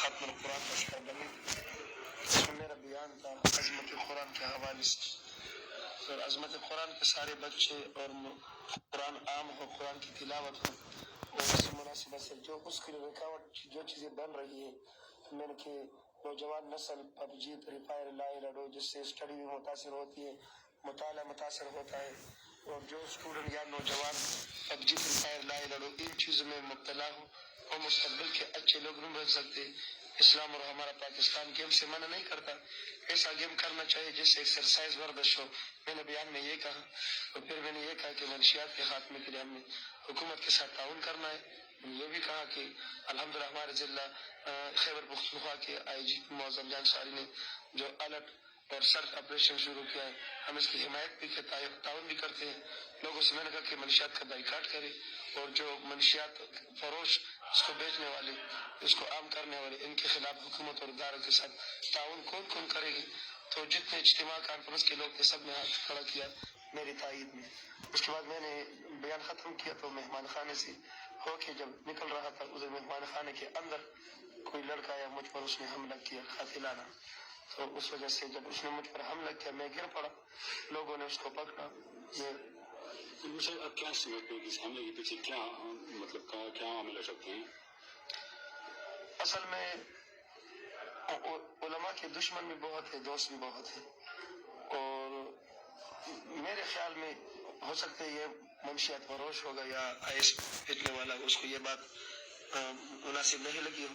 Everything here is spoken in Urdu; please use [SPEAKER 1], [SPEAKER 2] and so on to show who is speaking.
[SPEAKER 1] ختم القرآن کا سربراہ اس میں میرا بیان تھا عظمت قرآن کے حوالے سے. اور عظمت قرآن کے سارے بچے اور قرآن عام ہو, قرآن کی تلاوت ہو, اور اس سے مناسبت سے جو اس کے لیے رکاوٹ جو چیزیں بن رہی ہیں, میں نے کہ نوجوان نسل پب جی فری فائر لائے لڈو جس سے اسٹڈی بھی متاثر ہوتی ہے, مطالعہ متاثر ہوتا ہے, اور جو اسٹوڈنٹ یا نوجوان پب جی فری فائر لائے لڈو ان چیزوں میں مبتلا ہو وہ مستقبل کے اچھے لوگ نہیں بن سکتے. اسلام اور ہمارا پاکستان گیم سے منع نہیں کرتا, ایسا گیم کرنا چاہیے جس سے ایکسرسائز ورزش ہو. میں نے بیان میں یہ کہا, اور پھر میں نے یہ کہا کہ منشیات کے خاتمے کے لیے ہم نے حکومت کے ساتھ تعاون کرنا ہے. یہ بھی کہا کہ الحمدللہ ہمارے ضلع خیبر پختونخوا کے آئی جی معظم جان ساری نے جو الرٹ اور سرچ آپریشن شروع کیا ہے, ہم اس کی حمایت بھی تعاون بھی کرتے ہیں. لوگوں سے میں نے کہا کہ منشیات کا بائیکاٹ کرے, اور جو منشیات فروش اس کو بیچنے والے, اس کو عام کرنے والے, ان کے خلاف حکومت اور اداروں کے ساتھ تعاون کون کرے گی. تو جتنے اجتماع کانفرنس کے لوگ تھے سب نے ہاتھ کھڑا کیا میری تائید میں. اس کے بعد میں نے بیان ختم کیا تو مہمان خانے سے ہو کے جب نکل رہا تھا, ادھر مہمان خانے کے اندر کوئی لڑکا یا مجھ پر اس نے حملہ کیا قاتلانہ. تو اس وجہ سے جب اس نے مجھ پر حملہ کیا میں گر پڑا, لوگوں نے اس کو پکڑا.
[SPEAKER 2] سر اب کیا سمجھتے ہیں کہ اس حملے کے پیچھے کیا مطلب کیا عامل ہو سکتے ہیں؟
[SPEAKER 1] اصل میں علماء کے دشمن بھی بہت ہے, دوست بھی بہت ہے, اور میرے خیال میں ہو سکتا ہے یہ منشیات فروش ہوگا یا آئس بیچنے والا, اس کو یہ بات مناسب نہیں لگی ہو.